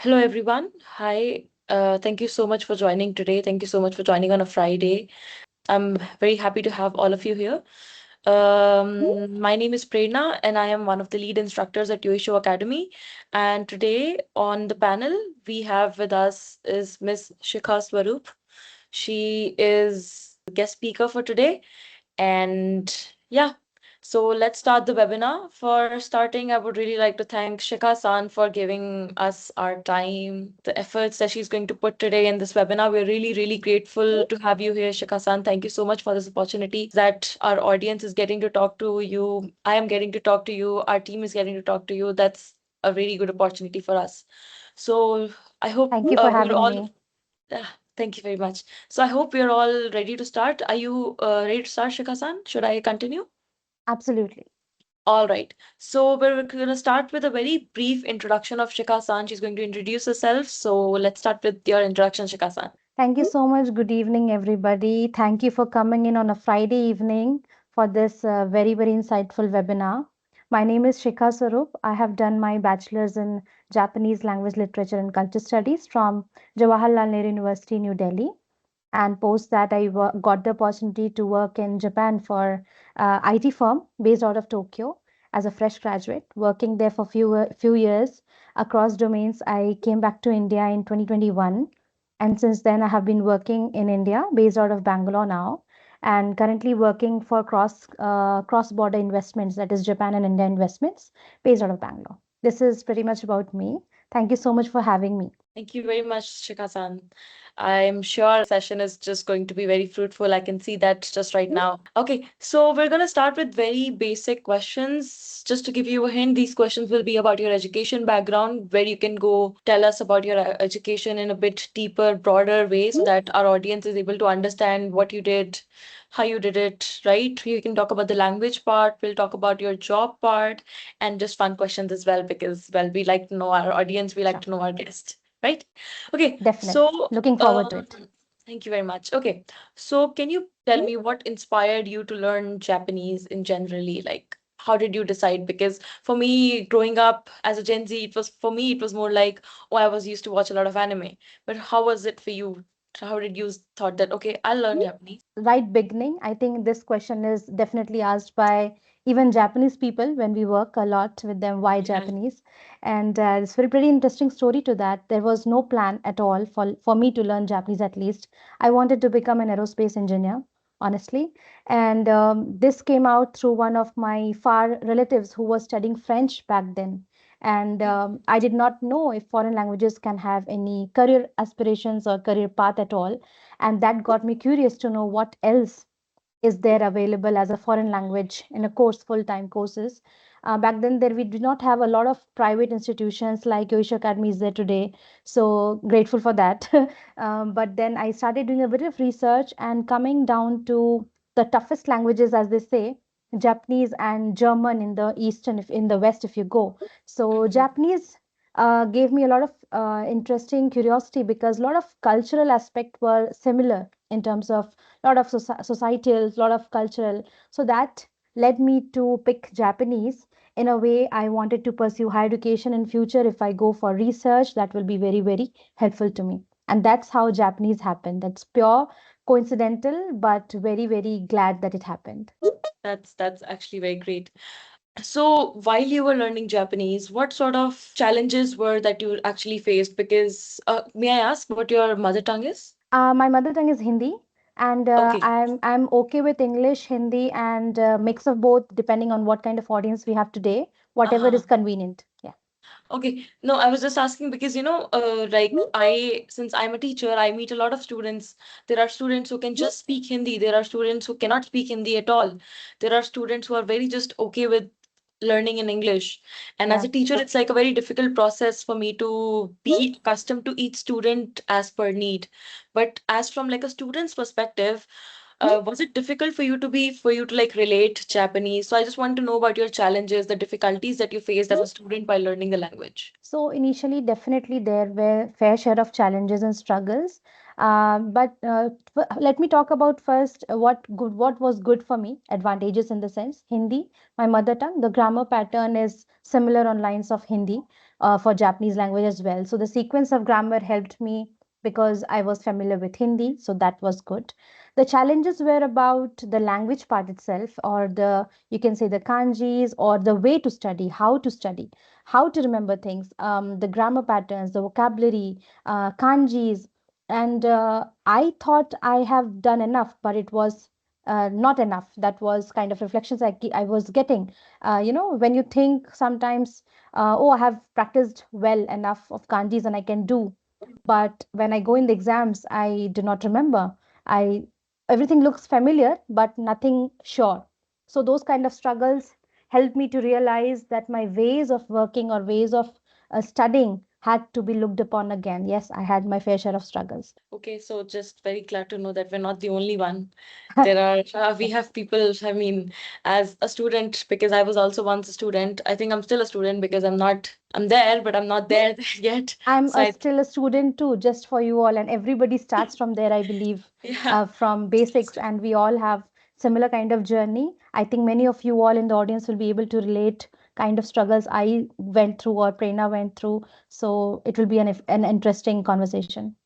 Hello, everyone. Hi. Thank you so much for joining today. Thank you so much for joining on a Friday. I'm very happy to have all of you here. My name is Prerna, and I am one of the lead instructors at Yoisho Academy. And today on the panel, we have with us is Miss Shikha Swaroop. She is guest speaker for today. And yeah, so let's start the webinar. For starting, I would really like to thank Shikha San for giving us our time, the efforts that she's going to put today in this webinar. We're really, really grateful to have you here, Shikha San. Thank you so much for this opportunity that our audience is getting to talk to you. I am getting to talk to you. Our team is getting to talk to you. That's a really good opportunity for us. So I hope Thank you for we're having all me. Thank you very much. So I hope we're all ready to start. Are you ready to start, Shika-san? Should I continue? Absolutely. All right. So we're going to start with a very brief introduction of Shika-san. She's going to introduce herself. So let's start with your introduction, Shika-san. Thank you so much. Good evening, everybody. Thank you for coming in on a Friday evening for this very insightful webinar. My name is Shikha Swaroop. I have done my bachelor's in Japanese language, literature, and culture studies from Jawaharlal Nehru University, New Delhi. And post that, I got the opportunity to work in Japan for IT firm based out of Tokyo as a fresh graduate. Working there for few years across domains, I came back to India in 2021, and since then I have been working in India, based out of Bangalore now, and currently working for cross border investments, that is Japan and India investments, based out of Bangalore. This is pretty much about me. Thank you so much for having me. Thank you very much, Shika-san. I'm sure session is just going to be very fruitful. I can see that just right now. Okay, so we're going to start with very basic questions. Just to give you a hint, these questions will be about your education background, where you can go tell us about your education in a bit deeper, broader way so that our audience is able to understand what you did, how you did it, right? You can talk about the language part, we'll talk about your job part, and just fun questions as well, because, well, we like to know our audience, we like Sure. to know our guest, right? Okay, Definitely. so Looking forward to it. thank you very much. Okay, so can you tell me what inspired you to learn Japanese in generally? Like, how did you decide? Because for me, growing up as a Gen Z, it was more like, oh, I was used to watch a lot of anime. But how was it for you? How did you thought that, okay, I'll learn Japanese? Right beginning, I think this question is definitely asked by even Japanese people when we work a lot with them. Why Yeah. Japanese? And it's very pretty interesting story to that. There was no plan at all for me to learn Japanese. At least I wanted to become an aerospace engineer, honestly. And this came out through one of my far relatives who was studying French back then. And I did not know if foreign languages can have any career aspirations or career path at all, and that got me curious to know what else is there available as a foreign language in a course, full-time courses. Back then there we did not have a lot of private institutions like Yoisho Academy is there today, so grateful for that. But then I started doing a bit of research and coming down to the toughest languages, as they say, Japanese and German in the east, and if in the west if you go. So Mhm. Japanese gave me a lot of interesting curiosity because a lot of cultural aspect were similar in terms of lot of societal, lot of cultural. So that led me to pick Japanese. In a way, I wanted to pursue higher education in future. If I go for research, that will be very helpful to me. And that's how Japanese happened. That's pure coincidental, but very glad that it happened. That's actually very great. So while you were learning Japanese, what sort of challenges were that you actually faced? Because may I ask what your mother tongue is? My mother tongue is Hindi, and Okay. I'm okay with English, Hindi, and mix of both, depending on what kind of audience we have today. Whatever Uh-huh. is convenient. Yeah. Okay. No, I was just asking because, like since I'm a teacher, I meet a lot of students. There are students who can just speak Hindi. There are students who cannot speak Hindi at all. There are students who are very just okay with learning in English. And as Yeah. a teacher, it's like a very difficult process for me to be accustomed to each student as per need. But as from like a student's perspective, was it difficult for you to like relate Japanese? So I just want to know about your challenges, the difficulties that you faced as a student by learning the language. So initially, definitely there were fair share of challenges and struggles. But let me talk about first what was good for me. Advantages in the sense Hindi, my mother tongue. The grammar pattern is similar on lines of Hindi for Japanese language as well. So the sequence of grammar helped me because I was familiar with Hindi, so that was good. The challenges were about the language part itself, or the you can say the kanjis, or the way to study, how to remember things, the grammar patterns, the vocabulary, kanjis. And I thought I have done enough, but it was not enough. That was kind of reflections I was getting. When you think sometimes, oh, I have practiced well enough of kanjis and I can do. But when I go in the exams, I do not remember. I Everything looks familiar, but nothing sure. So those kind of struggles helped me to realize that my ways of working or ways of studying had to be looked upon again. Yes, I had my fair share of struggles. Okay, so just very glad to know that we're not the only one. There are, we have people, I mean, as a student, because I was also once a student. I think I'm still a student because I'm there, but I'm not there yet. I'm So still a student too, just for you all, and everybody starts from there, I believe, yeah. from basics, and we all have similar kind of journey. I think many of you all in the audience will be able to relate kind of struggles I went through or Prerna went through. So it will be an interesting conversation.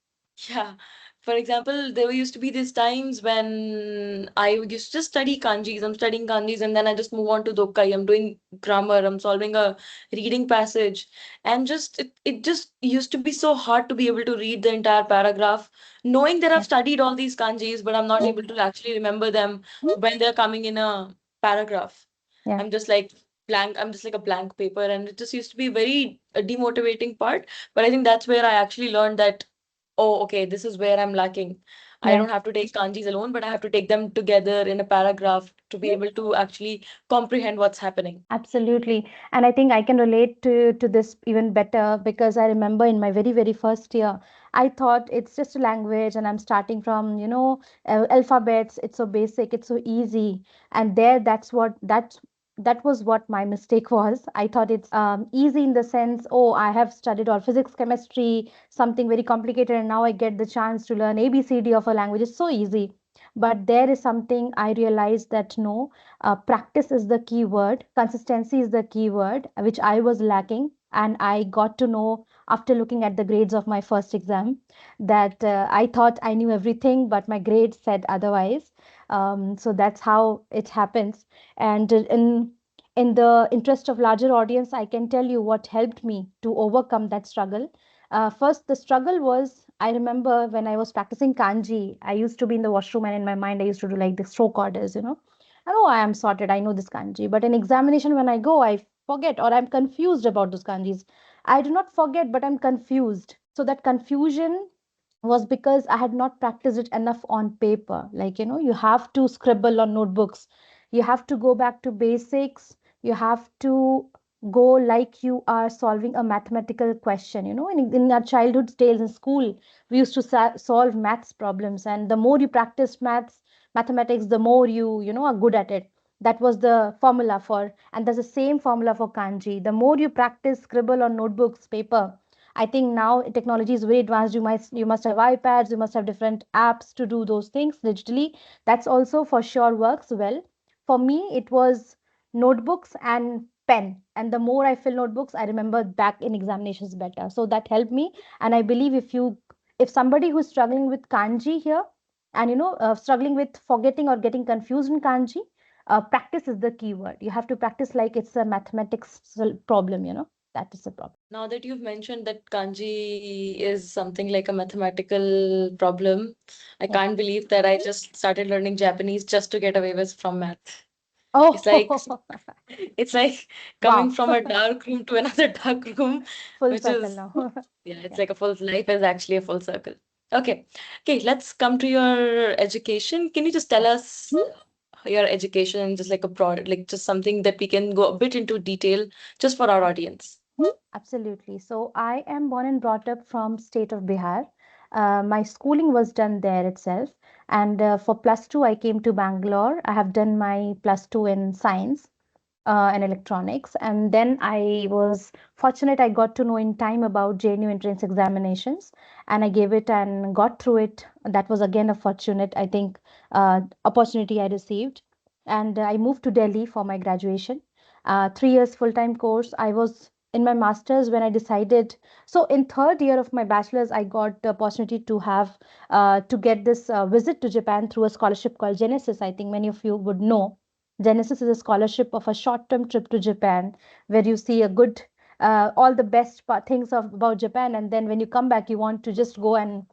Yeah. For example, there used to be these times when I used to just study kanjis. I'm studying kanjis and then I just move on to dokkai. I'm doing grammar. I'm solving a reading passage. And just it just used to be so hard to be able to read the entire paragraph, knowing that I've Yes. studied all these kanjis, but I'm not able to actually remember them when they're coming in a paragraph. Yeah. I'm just like blank. I'm just like a blank paper. And it just used to be very a demotivating part. But I think that's where I actually learned that, oh, okay, this is where I'm lacking. I Yeah. don't have to take kanjis alone, but I have to take them together in a paragraph to be able to actually comprehend what's happening. Absolutely. And I think I can relate to this even better because I remember in my very, very first year, I thought it's just a language and I'm starting from, alphabets. It's so basic, it's so easy. And there, that was what my mistake was. I thought it's easy in the sense, oh, I have studied all physics, chemistry, something very complicated, and now I get the chance to learn ABCD of a language. It's so easy. But there is something I realized that no, practice is the key word, consistency is the key word, which I was lacking. And I got to know after looking at the grades of my first exam that I thought I knew everything, but my grades said otherwise. So that's how it happens. And in the interest of larger audience, I can tell you what helped me to overcome that struggle. First, the struggle was I remember when I was practicing kanji, I used to be in the washroom and in my mind I used to do like the stroke orders. I know I am sorted, I know this kanji. But in examination, when I go, I forget or I'm confused about those kanjis. I do not forget, but I'm confused. So that confusion was because I had not practiced it enough on paper. Like, you have to scribble on notebooks. You have to go back to basics. You have to go like you are solving a mathematical question. In our childhood days in school, we used to solve maths problems. And the more you practice mathematics, the more you are good at it. That was the formula for, and that's the same formula for kanji. The more you practice scribble on notebooks, paper, I think now technology is very advanced. You must have iPads, you must have different apps to do those things digitally. That's also for sure works well. For me, it was notebooks and pen. And the more I fill notebooks, I remember back in examinations better. So that helped me. And I believe if somebody who's struggling with kanji here and struggling with forgetting or getting confused in kanji, practice is the key word. You have to practice like it's a mathematics problem. That is the problem. Now that you've mentioned that kanji is something like a mathematical problem, I Yeah. can't believe that I just started learning Japanese just to get away with from math. It's like Oh, it's like coming wow. from a dark room to another dark room, Full which circle is now. yeah, it's Yeah. like a full life is actually a full circle. Okay. Okay, let's come to your education. Can you just tell Yeah. us your education, just like a broad, like just something that we can go a bit into detail just for our audience? Absolutely. So I am born and brought up from state of Bihar. My schooling was done there itself. And for plus two, I came to Bangalore. I have done my plus two in science. and electronics. And then I was fortunate, I got to know in time about JNU entrance examinations, and I gave it and got through it. That was again a fortunate, I think, opportunity I received. And I moved to Delhi for my graduation. 3 years full-time course. I was in my master's when I decided. So in third year of my bachelor's, I got the opportunity to have to get this visit to Japan through a scholarship called Genesis. I think many of you would know. Genesis is a scholarship of a short-term trip to Japan where you see a good, all the best things about Japan, and then when you come back, you want to just go and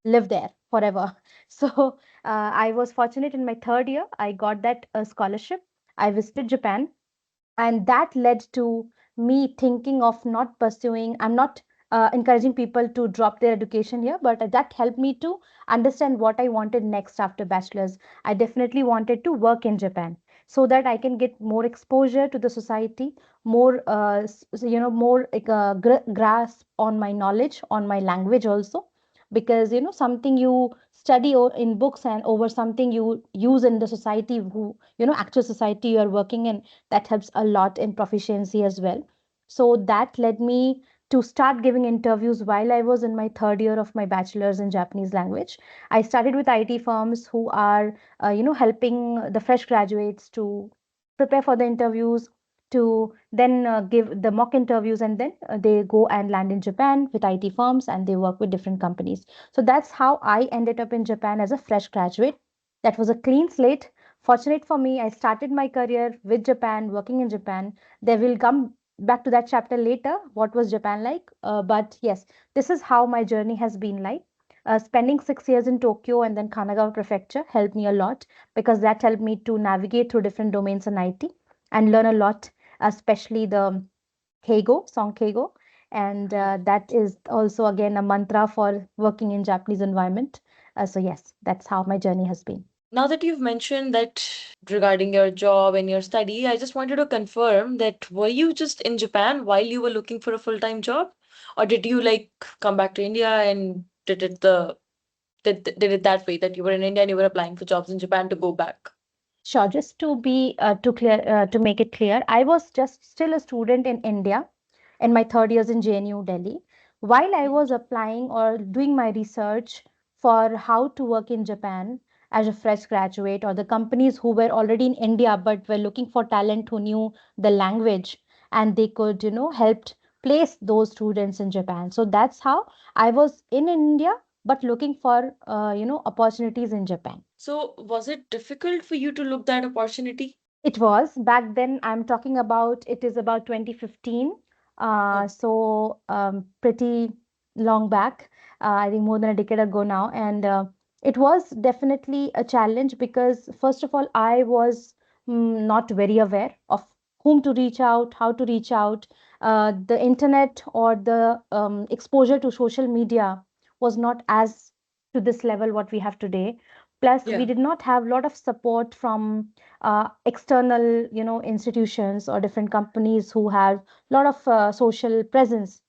live there forever. So I was fortunate in my third year, I got that scholarship. I visited Japan, and that led to me thinking of not pursuing. I'm not encouraging people to drop their education here, but that helped me to understand what I wanted next after bachelor's. I definitely wanted to work in Japan so that I can get more exposure to the society, more more like, grasp on my knowledge, on my language also, because something you study in books and over something you use in the society, who actual society you are working in, that helps a lot in proficiency as well. So that led me to start giving interviews while I was in my third year of my bachelor's in Japanese language. I started with IT firms who are, helping the fresh graduates to prepare for the interviews, to then give the mock interviews, and then they go and land in Japan with IT firms and they work with different companies. So that's how I ended up in Japan as a fresh graduate. That was a clean slate. Fortunate for me, I started my career with Japan, working in Japan. They will come back to that chapter later. What was Japan like? But yes, this is how my journey has been like. Spending 6 years in Tokyo and then Kanagawa Prefecture helped me a lot because that helped me to navigate through different domains in IT and learn a lot, especially the Keigo, song Keigo. And that is also again a mantra for working in Japanese environment. So yes, that's how my journey has been. Now that you've mentioned that regarding your job and your study, I just wanted to confirm that were you just in Japan while you were looking for a full-time job? Or did you like come back to India and did it that way that you were in India and you were applying for jobs in Japan to go back? Sure, just to be to make it clear, I was just still a student in India in my third years in JNU Delhi. While I was applying or doing my research for how to work in Japan as a fresh graduate, or the companies who were already in India but were looking for talent who knew the language and they could, helped place those students in Japan. So that's how I was in India but looking for, opportunities in Japan. So was it difficult for you to look that opportunity? It was back then. I'm talking about, it is about 2015. Oh, Pretty long back. I think more than a decade ago now. And it was definitely a challenge because, first of all, I was not very aware of whom to reach out, how to reach out. The internet or the exposure to social media was not as to this level what we have today. Plus, we yeah. did not have a lot of support from external institutions or different companies who have a lot of social presence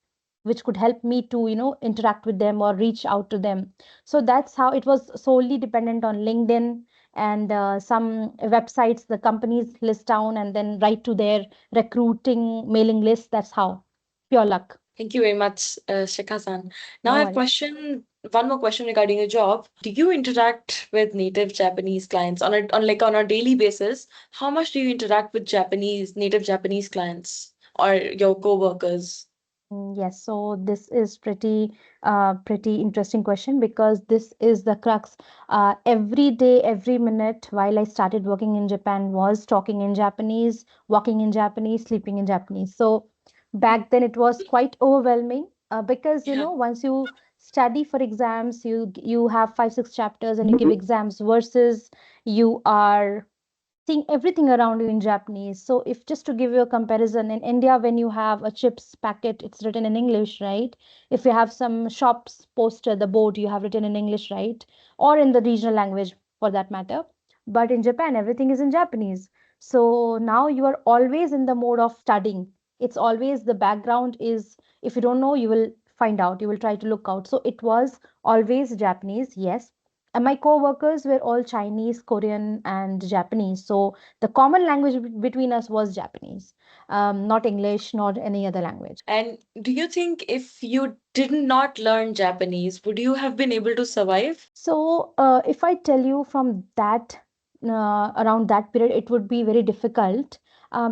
which could help me to interact with them or reach out to them. So that's how it was, solely dependent on LinkedIn and some websites the companies list down and then write to their recruiting mailing list. That's how, pure luck. Thank you very much, Shikha San. Now I No have worries. one more question regarding your job. Do you interact with native Japanese clients on a daily basis? How much do you interact with native Japanese clients or your co-workers? Yes, so this is pretty interesting question because this is the crux. Every day, every minute while I started working in Japan was talking in Japanese, walking in Japanese, sleeping in Japanese. So back then it was quite overwhelming because Yeah. once you study for exams, you have 5 6 chapters and you give exams versus you are seeing everything around you in Japanese. So if just to give you a comparison, in India, when you have a chips packet, it's written in English, right? If you have some shops poster, the board you have written in English, right? Or in the regional language for that matter. But in Japan, everything is in Japanese. So now you are always in the mode of studying. It's always the background is, if you don't know, you will find out, you will try to look out. So it was always Japanese, yes. And my co-workers were all Chinese, Korean, and Japanese. So the common language between us was Japanese, not English, not any other language. And do you think if you did not learn Japanese, would you have been able to survive? So, if I tell you from that around that period, it would be very difficult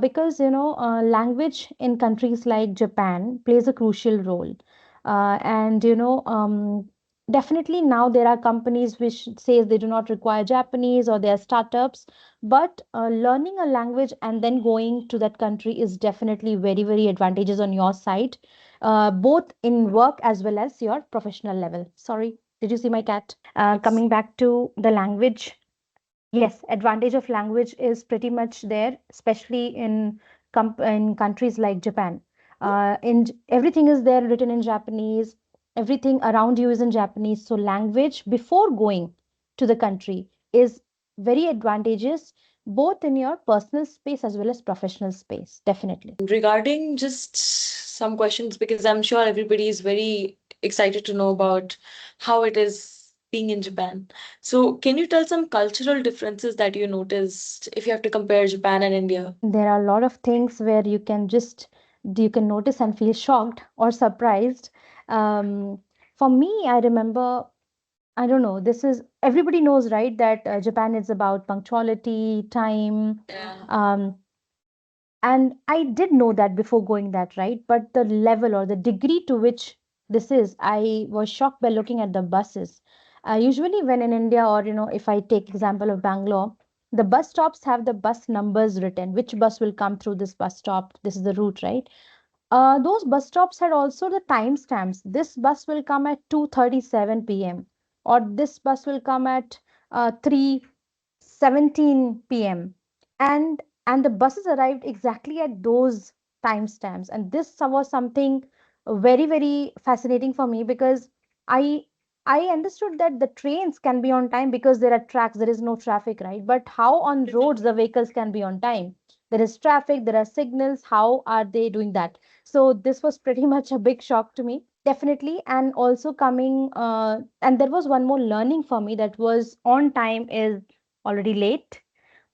because language in countries like Japan plays a crucial role, and definitely now there are companies which says they do not require Japanese or they are startups, but learning a language and then going to that country is definitely very advantageous on your side, both in work as well as your professional level. Sorry, did you see my cat? Yes. Coming back to the language, yes, advantage of language is pretty much there, especially in countries like Japan. Everything is there written in Japanese. Everything around you is in Japanese. So language before going to the country is very advantageous, both in your personal space as well as professional space. Definitely. Regarding just some questions, because I'm sure everybody is very excited to know about how it is being in Japan. So, can you tell some cultural differences that you noticed if you have to compare Japan and India? There are a lot of things where you can notice and feel shocked or surprised. um, for me, I remember, I don't know, this is everybody knows, right, that Japan is about punctuality, time. Yeah. um, and I did know that before going that, right? But the level or the degree to which this is, I was shocked by looking at the buses. Usually when in India, or if I take example of Bangalore, the bus stops have the bus numbers written, which bus will come through this bus stop, this is the route, right? Those bus stops had also the timestamps. This bus will come at 2:37 p.m. or this bus will come at 3:17 p.m. and and the buses arrived exactly at those timestamps. And this was something very fascinating for me, because I I understood that the trains can be on time because there are tracks, there is no traffic, right? But how on roads the vehicles can be on time? There is traffic, there are signals. How are they doing that? So this was pretty much a big shock to me, definitely. And also coming, and there was one more learning for me, that was on time is already late,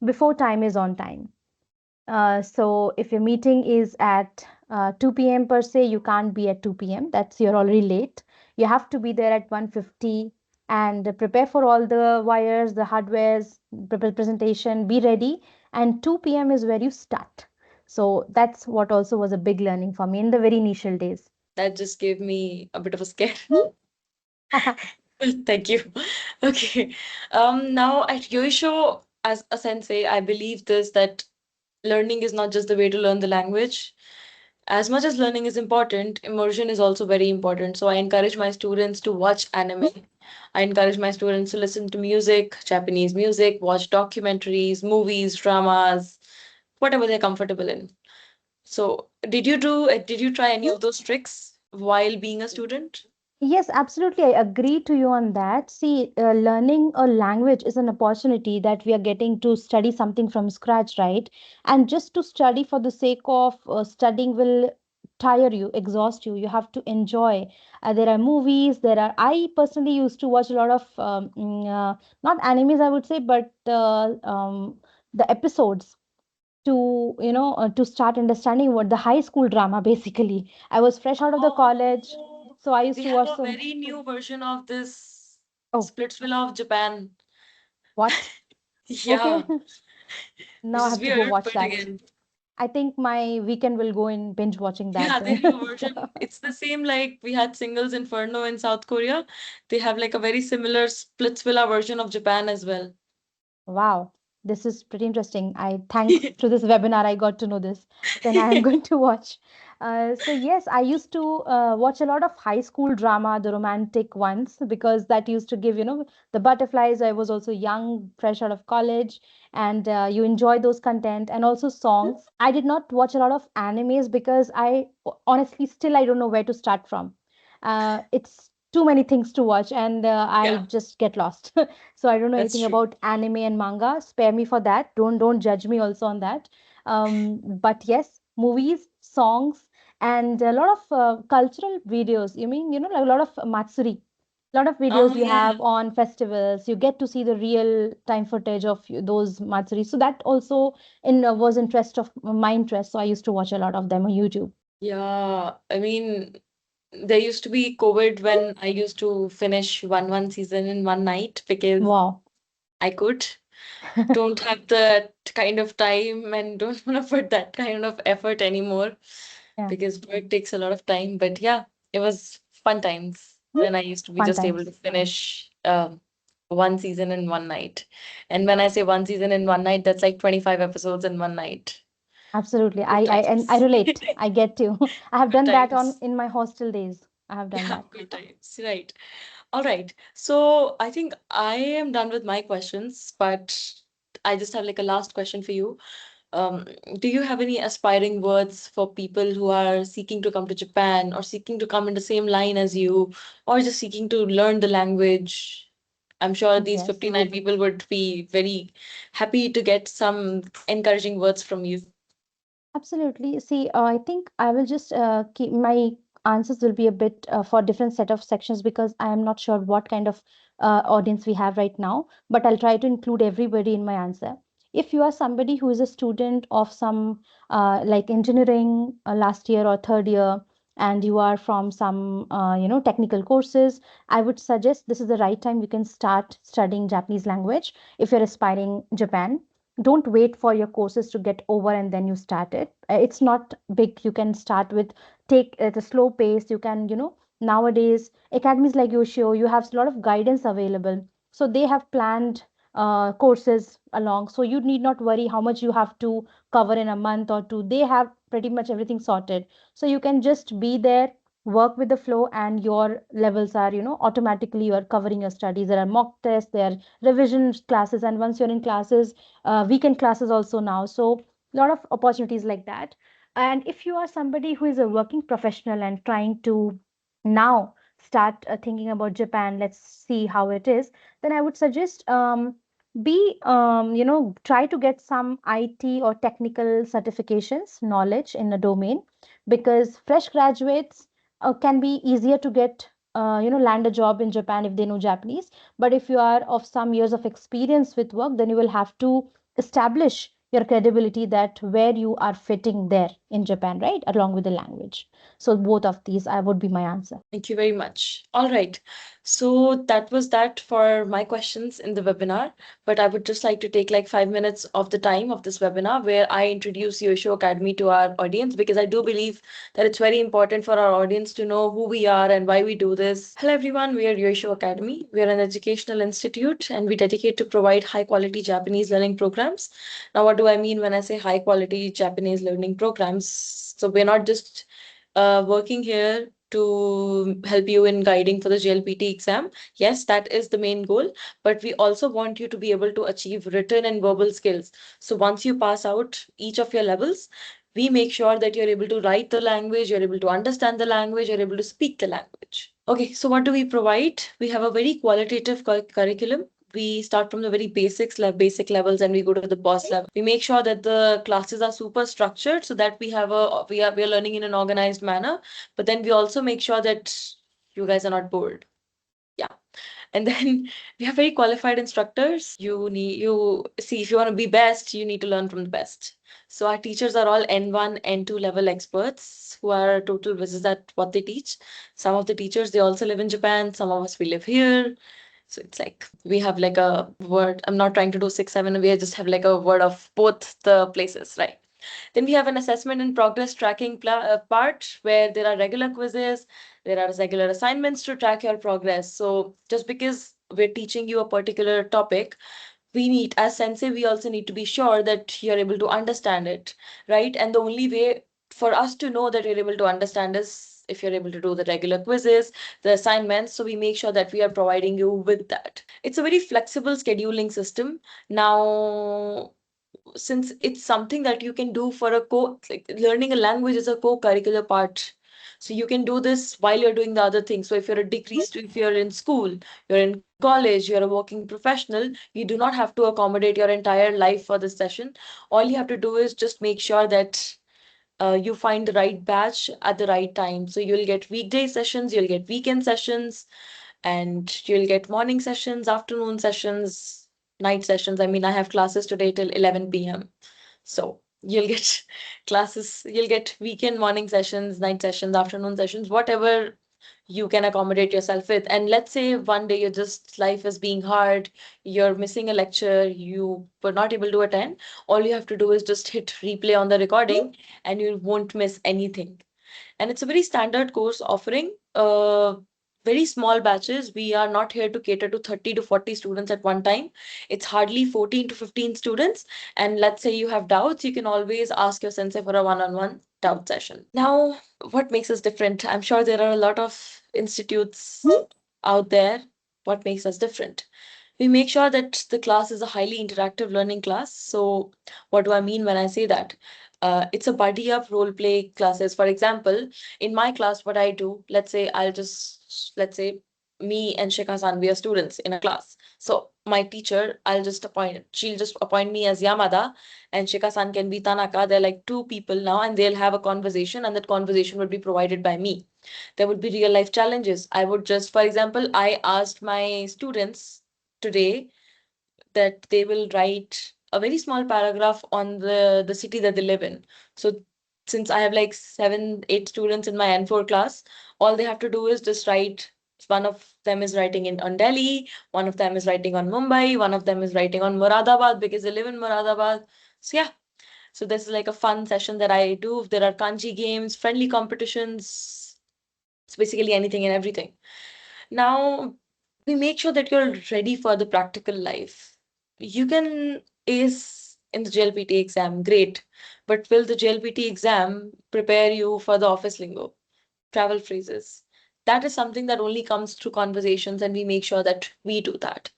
before time is on time. So if your meeting is at 2 p.m. per se, you can't be at 2 p.m. That's you're already late. You have to be there at 1:50 and prepare for all the wires, the hardwares, presentation, be ready. And 2 p.m. is where you start. So that's what also was a big learning for me in the very initial days. That just gave me a bit of a scare. Thank you. Okay. Now at Yoisho, as a sensei, I believe this that learning is not just the way to learn the language. As much as learning is important, immersion is also very important. So I encourage my students to watch anime. I encourage my students to listen to music, Japanese music, watch documentaries, movies, dramas, whatever they're comfortable in. So, did you try any of those tricks while being a student? Yes, absolutely. I agree to you on that. See, learning a language is an opportunity that we are getting to study something from scratch, right? And just to study for the sake of studying will tire you, exhaust you. You have to enjoy. There are movies, I personally used to watch a lot of, not animes, I would say, but the episodes to start understanding what the high school drama basically. I was fresh out of the college, Oh, so I used we to have watch a some. very new version of this Oh, Splitsvilla of Japan. what? Yeah, Okay. Now which I is have to go weird, watch but that. again, I think my weekend will go in binge watching that yeah, they then. have a version. It's the same like we had Singles Inferno in South Korea. They have like a very similar Splitsvilla version of Japan as well. Wow, this is pretty interesting. I thanks to this webinar, I got to know this. Then I am going to watch. So yes, I used to watch a lot of high school drama, the romantic ones, because that used to give, the butterflies. I was also young, fresh out of college, and you enjoy those content and also songs. I did not watch a lot of animes because honestly still I don't know where to start from. It's too many things to watch, and I Yeah, just get lost. So I don't know that's anything true. about anime and manga. Spare me for that. Don't judge me also on that. But yes, movies, songs, and a lot of cultural videos. You mean, like a lot of matsuri. A lot of Oh videos you yeah. have on festivals, you get to see the real time footage of those matsuris. So that also was interest of my interest. So I used to watch a lot of them on YouTube. Yeah. I mean, there used to be COVID when I used to finish one season in one night because Wow. I could. Don't have that kind of time and don't want to put that kind of effort anymore Yeah. because work takes a lot of time. But yeah, it was fun times when I used to be Fun just able to times. finish one season in one night. And when I say one season in one night, that's like 25 episodes in one night. Absolutely. Good And I times. relate. I get to. I have Good done that on times. in my hostel days. I have done Yeah, that. good times. Right. All right. So I think I am done with my questions, but I just have like a last question for you. Um, do you have any aspiring words for people who are seeking to come to Japan or seeking to come in the same line as you or just seeking to learn the language? I'm sure these Yes. 59 people would be very happy to get some encouraging words from you. Absolutely. See, I think I will just keep my answers will be a bit for different set of sections because I am not sure what kind of audience we have right now, but I'll try to include everybody in my answer. If you are somebody who is a student of some like engineering last year or third year, and you are from some technical courses, I would suggest this is the right time you can start studying Japanese language if you're aspiring Japan. Don't wait for your courses to get over and then you start it. It's not big. You can start with, take at a slow pace. You can, nowadays academies like Yoisho, you have a lot of guidance available, so they have planned courses along, so you need not worry how much you have to cover in a month or two. They have pretty much everything sorted, so you can just be there, work with the flow, and your levels are, automatically you are covering your studies. There are mock tests, there are revision classes, and once you're in classes, weekend classes also now. So a lot of opportunities like that. And if you are somebody who is a working professional and trying to now start thinking about Japan, let's see how it is, then I would suggest be try to get some IT or technical certifications knowledge in a domain, because fresh graduates can be easier to get land a job in Japan if they know Japanese. But if you are of some years of experience with work, then you will have to establish your credibility that where you are fitting there in Japan, right? Along with the language. So both of these I would be my answer. Thank you very much. All right. So that was that for my questions in the webinar. But I would just like to take like 5 minutes of the time of this webinar where I introduce Yoisho Academy to our audience because I do believe that it's very important for our audience to know who we are and why we do this. Hello everyone, we are Yoisho Academy. We are an educational institute and we dedicate to provide high quality Japanese learning programs. Now, what do I mean when I say high quality Japanese learning programs? So we're not just working here to help you in guiding for the JLPT exam. Yes, that is the main goal, but we also want you to be able to achieve written and verbal skills. So once you pass out each of your levels, we make sure that you're able to write the language, you're able to understand the language, you're able to speak the language. Okay, so what do we provide? We have a very qualitative curriculum. We start from the very basic levels, and we go to the boss level. We make sure that the classes are super structured so that we are learning in an organized manner, but then we also make sure that you guys are not bored. Yeah. And then we have very qualified instructors. You see, if you want to be best, you need to learn from the best. So our teachers are all N1, N2 level experts who are total whizzes at what they teach. Some of the teachers, they also live in Japan. Some of us, we live here. So it's like we have like a word. I'm not trying to do 6, 7. We just have like a word of both the places, right? Then we have an assessment and progress tracking part where there are regular quizzes, there are regular assignments to track your progress. So just because we're teaching you a particular topic, we need, as sensei, we also need to be sure that you're able to understand it, right? And the only way for us to know that you're able to understand is if you're able to do the regular quizzes, the assignments. So we make sure that we are providing you with that. It's a very flexible scheduling system. Now, since it's something that you can do for a like learning a language is a co-curricular part, so you can do this while you're doing the other thing. So if you're a degree if you're in school, you're in college, you're a working professional, you do not have to accommodate your entire life for this session. All you have to do is just make sure that you find the right batch at the right time. So you'll get weekday sessions, you'll get weekend sessions, And you'll get morning sessions, afternoon sessions, night sessions. I mean, I have classes today till 11 p.m. So you'll get classes, you'll get weekend morning sessions, night sessions, afternoon sessions, whatever you can accommodate yourself with. And let's say one day you're just, life is being hard, you're missing a lecture, you were not able to attend. All you have to do is just hit replay on the recording and you won't miss anything. And it's a very standard course offering very small batches. We are not here to cater to 30 to 40 students at one time. It's hardly 14 to 15 students. And let's say you have doubts, you can always ask your sensei for a one-on-one doubt session. Now, what makes us different? I'm sure there are a lot of institutes out there. What makes us different? We make sure that the class is a highly interactive learning class. So, what do I mean when I say that? It's a buddy up role play classes. For example, in my class, what I do, let's say me and Shikha San, we are students in a class. So, my teacher, she'll just appoint me as Yamada, and Shikha San can be Tanaka. They're like two people now, and they'll have a conversation, and that conversation will be provided by me. There would be real life challenges. I would just, for example, I asked my students today that they will write a very small paragraph on the city that they live in. So since I have like 7 8 students in my N4 class, all they have to do is just write. One of them is writing in on Delhi, one of them is writing on Mumbai, one of them is writing on Moradabad because they live in Moradabad. So yeah, so this is like a fun session that I do. There are kanji games, friendly competitions. It's basically anything and everything. Now, we make sure that you're ready for the practical life. You can ace in the JLPT exam, great. But will the JLPT exam prepare you for the office lingo, travel phrases? That is something that only comes through conversations, and we make sure that we do that.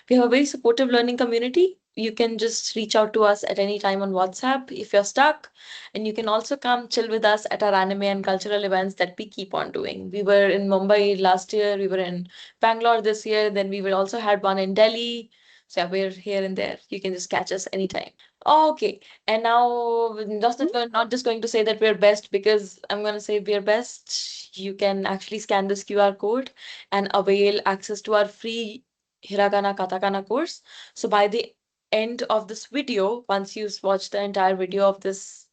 We have a very supportive learning community. You can just reach out to us at any time on WhatsApp if you're stuck. And you can also come chill with us at our anime and cultural events that we keep on doing. We were in Mumbai last year, we were in Bangalore this year, then we will also had one in Delhi. So yeah, we're here and there. You can just catch us anytime. Okay, and now we're not just going to say that we're best because I'm going to say we're best. You can actually scan this QR code and avail access to our free Hiragana Katakana course. So by the end of this video, once you watch the entire video of this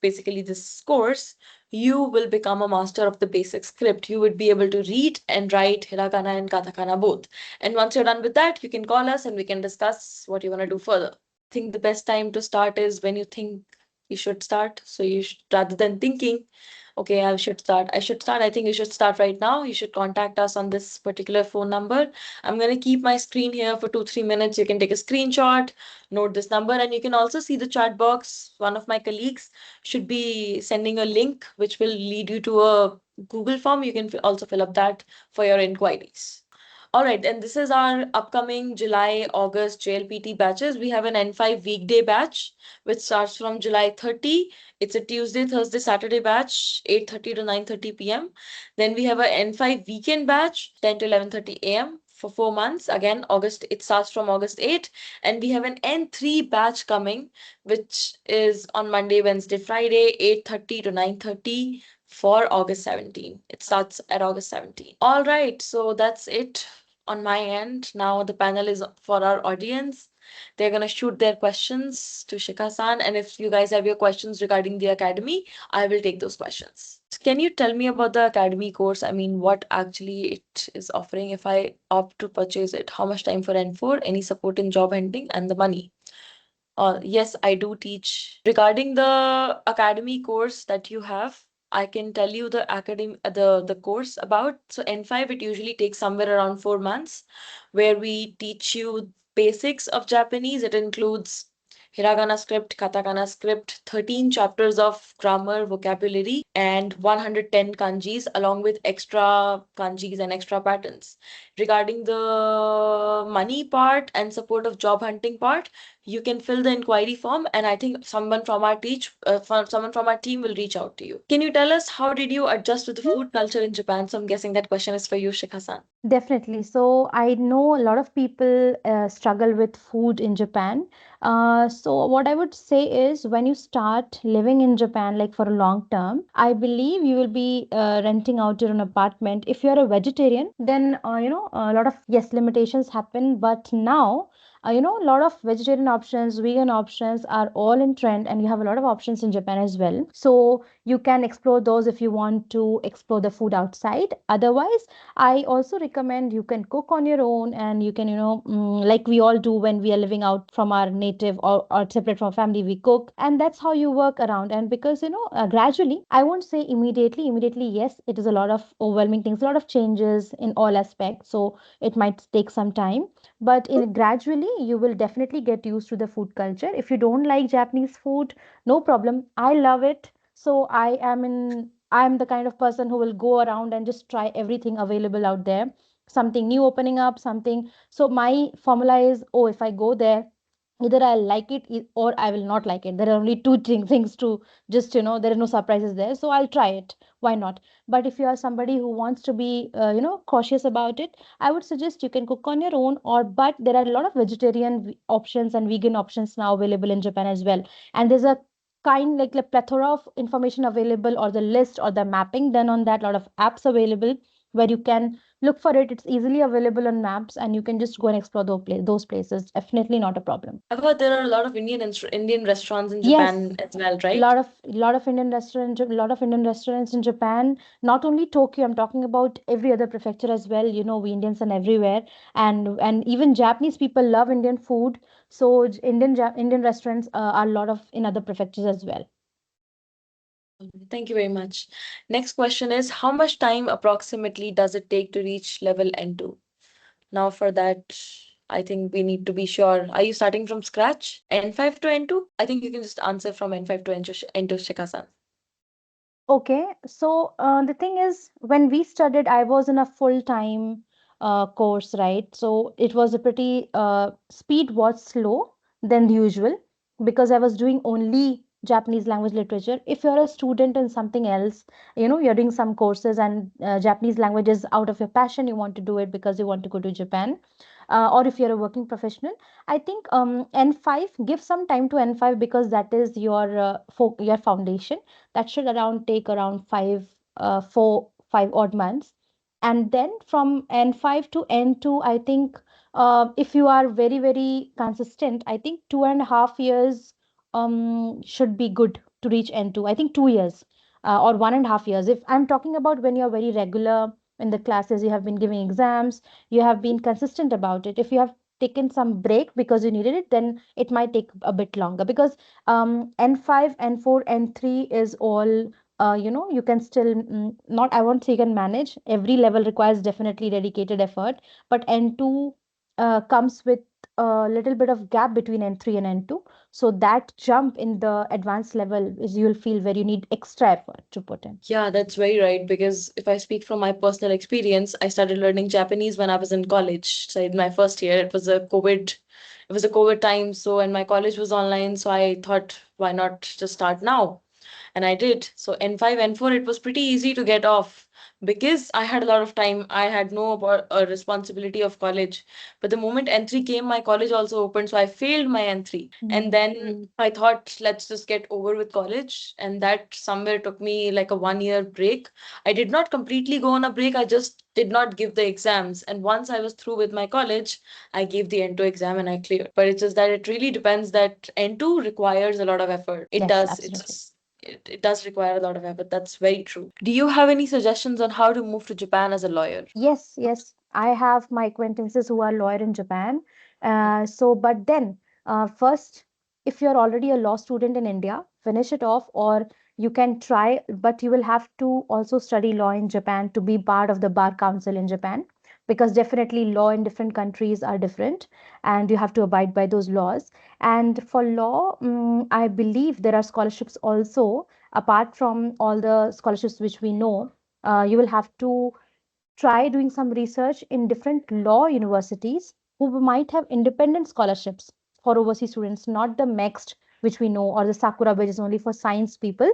basically this course, you will become a master of the basic script. You would be able to read and write Hiragana and Katakana both. And once you're done with that, you can call us and we can discuss what you want to do further. I think the best time to start is when you think you should start. So rather than thinking, okay, I should start. I think you should start right now. You should contact us on this particular phone number. I'm going to keep my screen here for 2 3 minutes. You can take a screenshot, note this number, and you can also see the chat box. One of my colleagues should be sending a link which will lead you to a Google form. You can also fill up that for your inquiries. All right, and this is our upcoming July, August JLPT batches. We have an N5 weekday batch, which starts from July 30. It's a Tuesday, Thursday, Saturday batch, 8:30 to 9:30 p.m. Then we have a N5 weekend batch, 10 to 11:30 a.m. for 4 months. Again, August, it starts from August 8. And we have an N3 batch coming, which is on Monday, Wednesday, Friday, 8:30 to 9:30 for August 17. It starts at August 17. All right, so that's it on my end. Now the panel is for our audience. They're gonna shoot their questions to Shikha-san, and if you guys have your questions regarding the academy, I will take those questions. Can you tell me about the academy course? I mean, what actually it is offering if I opt to purchase it? How much time for N4, any support in job hunting, and the money? Yes, I do teach. Regarding the academy course that you have, I can tell you the course about. So N5, it usually takes somewhere around 4 months, where we teach you basics of Japanese. It includes hiragana script, katakana script, 13 chapters of grammar, vocabulary, and 110 kanjis, along with extra kanjis and extra patterns. regarding the money part and support of job hunting part, you can fill the inquiry form, and I think someone from our team will reach out to you. Can you tell us how did you adjust with the food culture in Japan? So I'm guessing that question is for you, Shikha-san. Definitely. So I know a lot of people struggle with food in Japan. So what I would say is when you start living in Japan, like for a long term, I believe you will be renting out your own apartment. If you're a vegetarian, then a lot of yes limitations happen. But now, a lot of vegetarian options, vegan options are all in trend, and you have a lot of options in Japan as well. So you can explore those if you want to explore the food outside. Otherwise, I also recommend you can cook on your own, and you can, like we all do when we are living out from our native, or separate from family, we cook. And that's how you work around. And because, gradually, I won't say immediately, yes, it is a lot of overwhelming things, a lot of changes in all aspects. So it might take some time, but gradually, you will definitely get used to the food culture. If you don't like Japanese food, no problem. I love it. So I'm the kind of person who will go around and just try everything available out there. Something new opening up, something. So my formula is, oh, if I go there, either I'll like it or I will not like it. There are only two things to just, there are no surprises there. So I'll try it. Why not? But if you are somebody who wants to be, cautious about it, I would suggest you can cook on your own. But there are a lot of vegetarian options and vegan options now available in Japan as well. And there's a kind like a plethora of information available, or the list or the mapping done on that, lot of apps available where you can look for it. It's easily available on maps, and you can just go and explore those places. Definitely not a problem. I've heard there are a lot of Indian restaurants in Yes, Japan as well, right? lot of Indian restaurants in Japan. Not only Tokyo, I'm talking about every other prefecture as well. We Indians and everywhere, and even Japanese people love Indian food. So Indian restaurants are a lot of in other prefectures as well. Thank you very much. Next question is, how much time approximately does it take to reach level N2? Now, for that, I think we need to be sure. Are you starting from scratch? N5 to N2? I think you can just answer from N5 to N2, Shikha-san. Okay, so the thing is, when we studied, I was in a full-time course, right? So it was a pretty speed was slow than the usual because I was doing only Japanese language literature. If you're a student in something else, you're doing some courses, and Japanese language is out of your passion, you want to do it because you want to go to Japan, or if you're a working professional, I think N5, give some time to N5 because that is your foundation. That should around take around 5 odd months. And then from N5 to N2, I think if you are very very consistent, I think 2.5 years should be good to reach N2. I think 2 years, or 1.5 years, if I'm talking about when you're very regular in the classes, you have been giving exams, you have been consistent about it. If you have taken some break because you needed it, then it might take a bit longer, because N5, N4, N3 is all, you can still, not, I won't say you can manage. Every level requires definitely dedicated effort, but N2 comes with a little bit of gap between N3 and N2. So that jump in the advanced level is, you'll feel where you need extra effort to put in. Yeah, that's very right. Because if I speak from my personal experience, I started learning Japanese when I was in college. So in my first year, it was a COVID time. So, and my college was online. So I thought, why not just start now? And I did. So N5, N4, it was pretty easy to get off because I had a lot of time. I had no responsibility of college. But the moment N3 came, my college also opened. So I failed my N3. And Mm. then I thought, let's just get over with college. And that somewhere took me like a 1 year break. I did not completely go on a break. I just did not give the exams. And once I was through with my college, I gave the N2 exam and I cleared. But it's just that it really depends that N2 requires a lot of effort. It Yes, does. absolutely. It does require a lot of effort. That's very true. Do you have any suggestions on how to move to Japan as a lawyer? Yes, yes. I have my acquaintances who are lawyer in Japan. But then, first, if you're already a law student in India, finish it off, or you can try, but you will have to also study law in Japan to be part of the bar council in Japan, because definitely law in different countries are different, and you have to abide by those laws. And for law, I believe there are scholarships also, apart from all the scholarships which we know. You will have to try doing some research in different law universities who might have independent scholarships for overseas students, not the MEXT, which we know, or the Sakura, which is only for science people.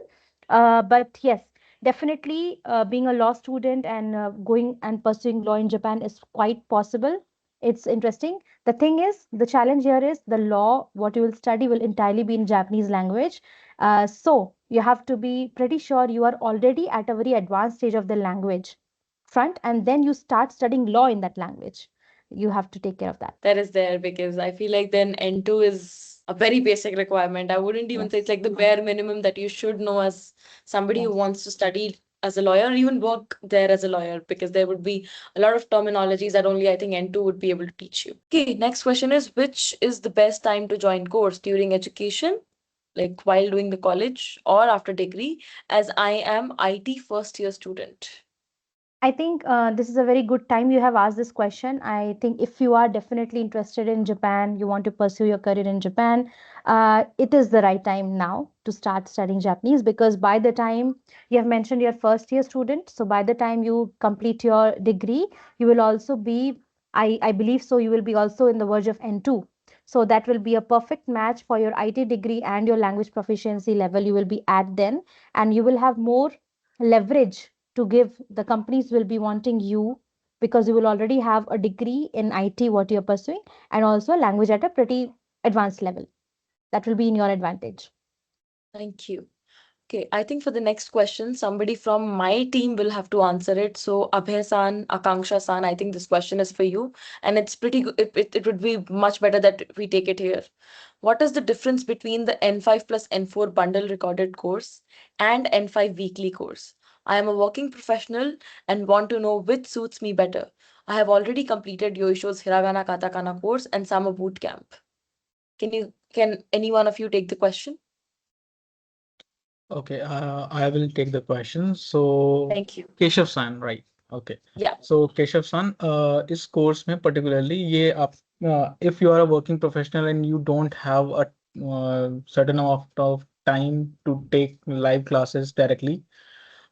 But yes, definitely being a law student and going and pursuing law in Japan is quite possible. It's interesting. The thing is, the challenge here is the law, what you will study will entirely be in Japanese language. So you have to be pretty sure you are already at a very advanced stage of the language front, and then you start studying law in that language. You have to take care of that. That is there because I feel like then N2 is a very basic requirement. I wouldn't even say it's Yes, like the bare minimum that you should know as somebody who yes. wants to study as a lawyer or even work there as a lawyer, because there would be a lot of terminologies that only I think N2 would be able to teach you. Okay, next question is, which is the best time to join course during education, like while doing the college or after degree, as I am IT first year student? I think this is a very good time you have asked this question. I think if you are definitely interested in Japan, you want to pursue your career in Japan, it is the right time now to start studying Japanese, because by the time you have mentioned your first year student, so by the time you complete your degree, you will also be, I believe so, you will be also in the verge of N2. So that will be a perfect match for your IT degree and your language proficiency level you will be at then, and you will have more leverage to give. The companies will be wanting you because you will already have a degree in IT, what you're pursuing, and also language at a pretty advanced level. That will be in your advantage. Thank you. Okay, I think for the next question, somebody from my team will have to answer it. So, Abhay san, Akanksha san, I think this question is for you. And it's pretty good. It would be much better that we take it here. What is the difference between the N5 plus N4 bundle recorded course and N5 weekly course? I am a working professional and want to know which suits me better. I have already completed Yoisho's Hiragana Katakana course and summer boot camp. Can any one of you take the question? Okay, I will take the question. So, Thank you. Keshav San, right? Okay. Yeah. So, Keshav San, इस course में particularly ये आप if you are a working professional and you don't have a certain amount of time to take live classes directly,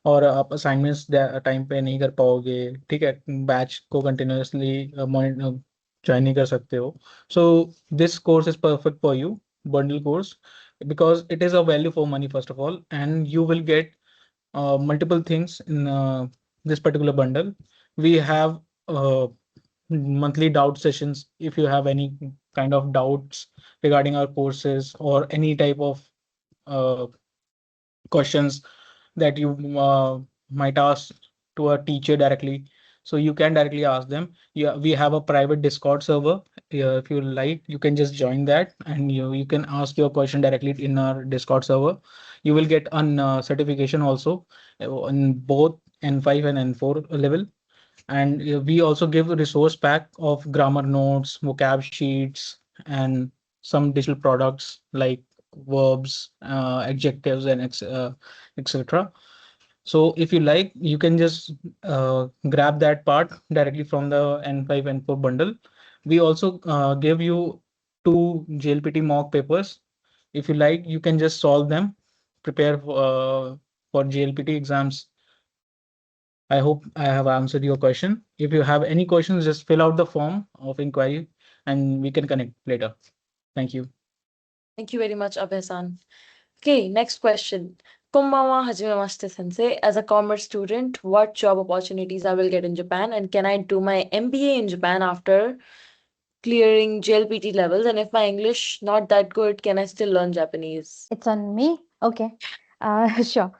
और आप assignments time पे नहीं कर पाओगे, ठीक है, बैच को कंटिन्यूअसली ज्वाइन नहीं कर सकते हो, so this course is perfect for you, bundle course, because it is a value for money first of all, and you will get multiple things in this particular bundle. We have uh, monthly doubt sessions. If you have any kind of doubts regarding our courses or any type of uh, questions that you might ask to a teacher directly, so you can directly ask them. Yeah, we have a private Discord server. Yeah, if you like, you can just join that, and you can ask your question directly in our Discord server. You will get an certification also in both N5 and N4 level. And we also give a resource pack of grammar notes, vocab sheets, and some digital products like verbs, adjectives, and etc. So if you like, you can just grab that part directly from the N5 N4 bundle. We also give you two JLPT mock papers. If you like, you can just solve them, prepare for JLPT exams. I hope I have answered your question. If you have any questions, just fill out the form of inquiry and we can connect later. Thank you. Thank you very much, Abhay-san. Okay, next question. Konbanwa hajimemashite sensei. As a commerce student, what job opportunities I will get in Japan, and can I do my MBA in Japan after clearing JLPT levels? And if my English not that good, can I still learn Japanese? It's on me. Okay. Sure.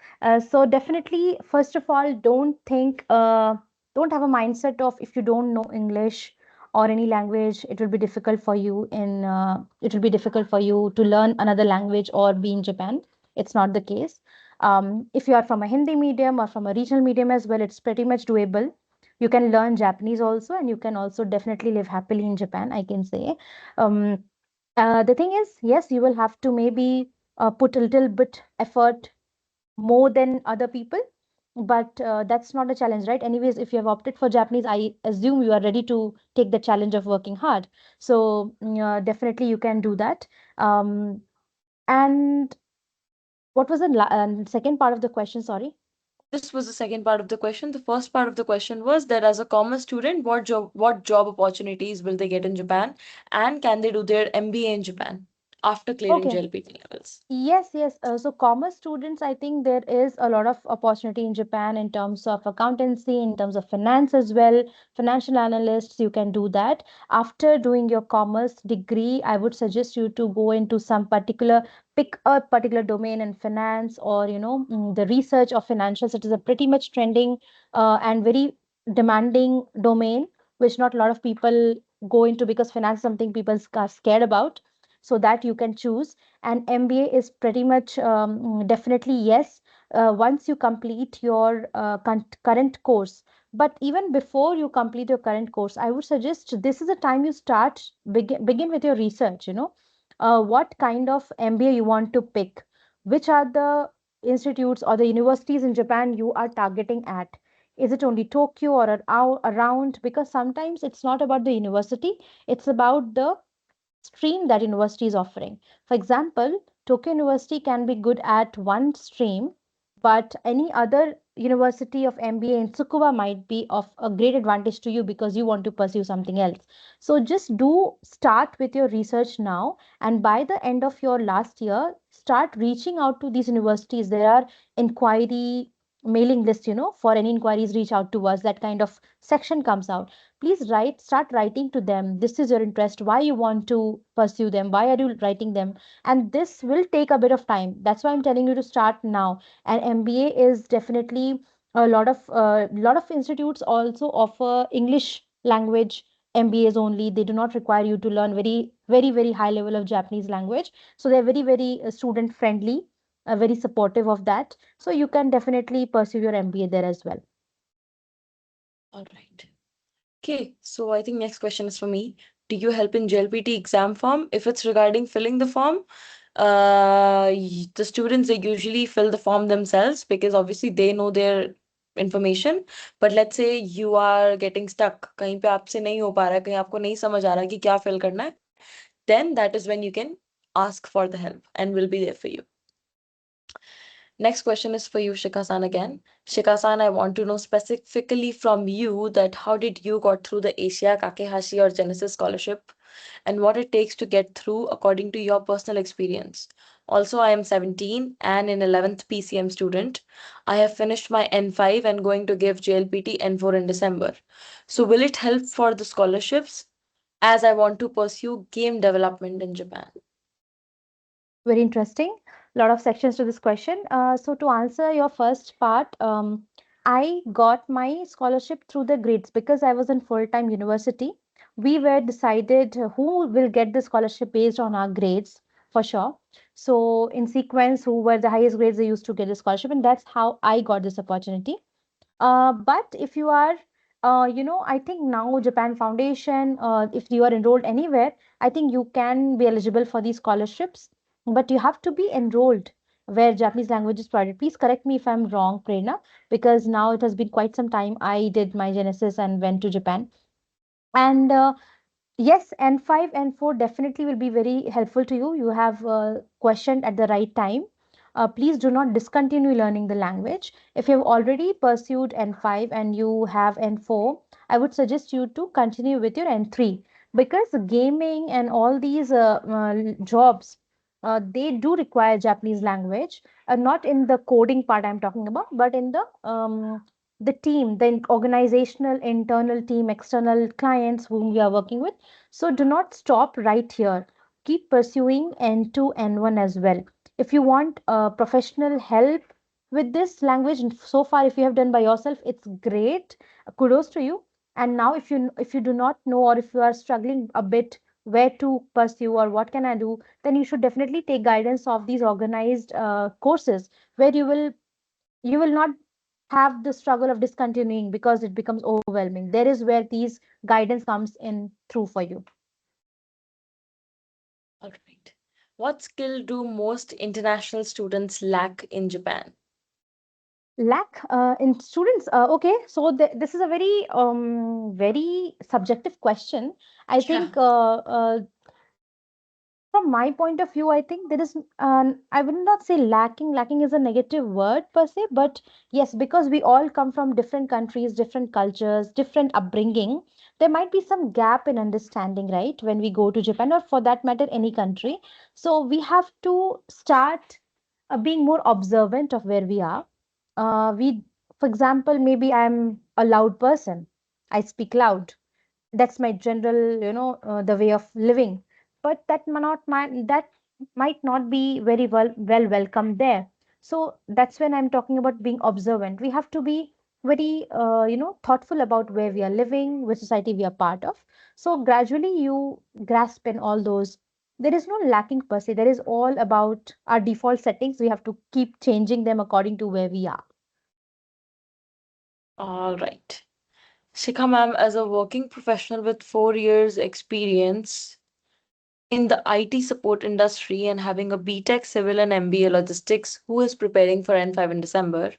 So definitely, first of all, don't have a mindset of if you don't know English or any language, it will be difficult for you it will be difficult for you to learn another language or be in Japan. It's not the case. If you are from a Hindi medium or from a regional medium as well, it's pretty much doable. You can learn Japanese also, and you can also definitely live happily in Japan, I can say. Um, the thing is, yes, you will have to maybe put a little bit effort more than other people, but that's not a challenge, right? Anyways, if you have opted for Japanese, I assume you are ready to take the challenge of working hard. So definitely you can do that. And what was the second part of the question? Sorry. This was the second part of the question. The first part of the question was that as a commerce student, what job opportunities will they get in Japan, and can they do their MBA in Japan after clearing Okay. JLPT levels? Yes, yes. So commerce students, I think there is a lot of opportunity in Japan in terms of accountancy, in terms of finance as well. Financial analysts, you can do that. After doing your commerce degree, I would suggest you to go into some particular, pick a particular domain in finance or, the research of financials. It is a pretty much trending and very demanding domain, which not a lot of people go into because finance is something people are scared about. So that you can choose, and MBA is pretty much definitely yes. Once you complete your current course, but even before you complete your current course, I would suggest this is the time you start begin with your research. What kind of MBA you want to pick, which are the institutes or the universities in Japan you are targeting at. Is it only Tokyo or around? Because sometimes it's not about the university, it's about the stream that university is offering. For example, Tokyo University can be good at one stream, but any other university of MBA in Tsukuba might be of a great advantage to you because you want to pursue something else. So just do start with your research now, and by the end of your last year, start reaching out to these universities. There are inquiry mailing list, for any inquiries, reach out to us. That kind of section comes out. Please start writing to them. This is your interest, why you want to pursue them, why are you writing them, and this will take a bit of time. That's why I'm telling you to start now. And MBA is definitely a lot of institutes also offer English language MBAs only. They do not require you to learn very very very high level of Japanese language, so they're very very student friendly, very supportive of that, so you can definitely pursue your MBA there as well. All right. Okay, so I think next question is for me. Do you help in JLPT exam form? If it's regarding filling the form, the students they usually fill the form themselves because obviously they know their information. But let's say you are getting stuck, कहीं पे आपसे नहीं हो पा रहा है, कहीं आपको नहीं समझ आ रहा कि क्या fill करना है, then that is when you can ask for the help and we'll be there for you. Next question is for you, Shikha-san again. Shikha-san, I want to know specifically from you that how did you got through the Asia, Kakehashi or Genesis scholarship and what it takes to get through according to your personal experience. Also, I am 17 and an 11th PCM student. I have finished my N5 and going to give JLPT N4 in December. So will it help for the scholarships as I want to pursue game development in Japan? Very interesting. A lot of sections to this question. So to answer your first part, I got my scholarship through the grades because I was in full-time university. We were decided who will get the scholarship based on our grades for sure. So in sequence, who were the highest grades, they used to get the scholarship, and that's how I got this opportunity. But if you are, I think now Japan Foundation, if you are enrolled anywhere, I think you can be eligible for these scholarships, but you have to be enrolled where Japanese language is provided. Please correct me if I'm wrong, Prerna, because now it has been quite some time I did my Genesis and went to Japan. And yes, N5 and 4 definitely will be very helpful to you. You have questioned at the right time. Please do not discontinue learning the language. If you have already pursued N5 and you have N4, I would suggest you to continue with your N3 because gaming and all these jobs, they do require Japanese language. Not in the coding part I'm talking about, but in the team, the organizational, internal team, external clients whom you are working with. So do not stop right here. Keep pursuing N2, N1 as well. If you want professional help with this language, and so far if you have done by yourself, it's great. Kudos to you. And now if you do not know or if you are struggling a bit where to pursue or what can I do, then you should definitely take guidance of these organized courses where you will not have the struggle of discontinuing because it becomes overwhelming. There is where these guidance comes in through for you. All right. What skill do most international students lack in Japan? Lack in students. Okay, so this is a very subjective question. I Yeah. think From my point of view, I think there is, I would not say lacking. Lacking is a negative word per se, but yes, because we all come from different countries, different cultures, different upbringing, there might be some gap in understanding, right? When we go to Japan, or for that matter, any country. So we have to start being more observant of where we are. For example, maybe I'm a loud person. I speak loud. That's my general, the way of living, but that might not be very well welcomed there. So that's when I'm talking about being observant. We have to be very thoughtful about where we are living, which society we are part of. So gradually you grasp in all those. There is no lacking per se. There is all about our default settings. We have to keep changing them according to where we are. All right. Shikha ma'am, as a working professional with 4 years experience in the IT support industry and having a BTech Civil and MBA Logistics, who is preparing for N5 in December,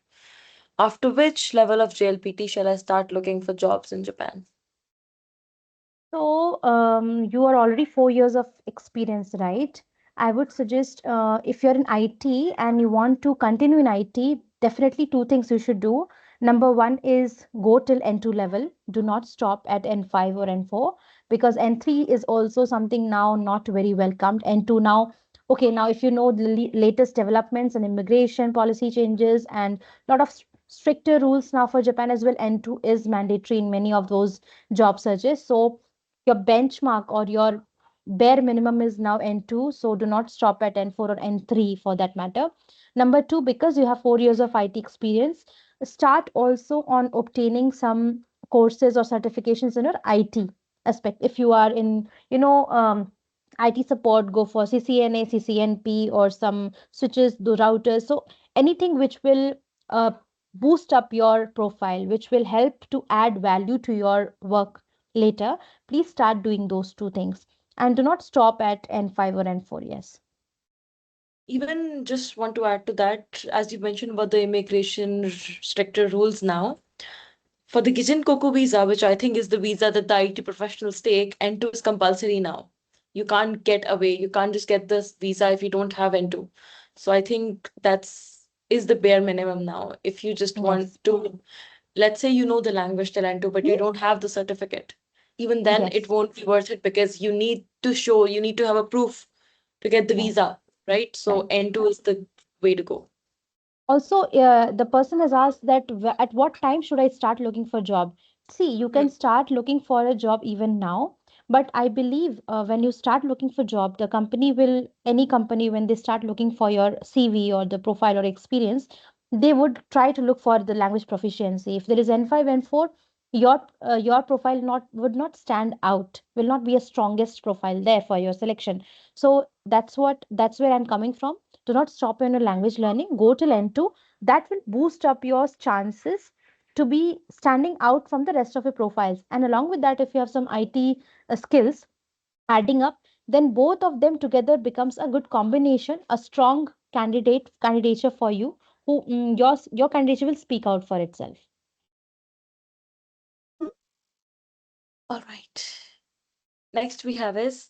after which level of JLPT shall I start looking for jobs in Japan? So, you are already 4 years of experience, right? I would suggest if you're in IT and you want to continue in IT, definitely two things you should do. Number one is go till N2 level. Do not stop at N5 or N4, because N3 is also something now not very welcomed. N2 now, okay, now if you know the latest developments and immigration policy changes and lot of stricter rules now for Japan as well, N2 is mandatory in many of those job searches. So your benchmark or your bare minimum is now N2. So do not stop at N4 or N3 for that matter. Number two, because you have 4 years of IT experience, start also on obtaining some courses or certifications in your IT aspect. If you are in, IT support, go for CCNA, CCNP, or some switches, the routers. So anything which will boost up your profile, which will help to add value to your work later, please start doing those two things and do not stop at N5 or N4. Yes. Even just want to add to that, as you mentioned about the immigration stricter rules now, for the Gijin Coco visa, which I think is the visa that the IT professionals take, N2 is compulsory now. You can't get away. You can't just get this visa if you don't have N2. So I think that's is the bare minimum now. If you just Yes. want to, let's say you know the language till N2, but you don't have the certificate, even then it Yes. won't be worth it because you need to show, you need to have a proof to get the Right. visa, right? So Right. N2 is the way to go. Also, the person has asked that at what time should I start looking for job? See, you Hmm. can start looking for a job even now, but I believe when you start looking for job, the company will, any company, when they start looking for your CV or the profile or experience, they would try to look for the language proficiency. If there is N5, N4, your profile not would not stand out, will not be a strongest profile there for your selection. So that's where I'm coming from. Do not stop in your language learning. Go till N2. That will boost up your chances to be standing out from the rest of your profiles. And along with that, if you have some IT skills adding up, then both of them together becomes a good combination, a strong candidature for you, who your candidature will speak out for itself. All right. Next we have is,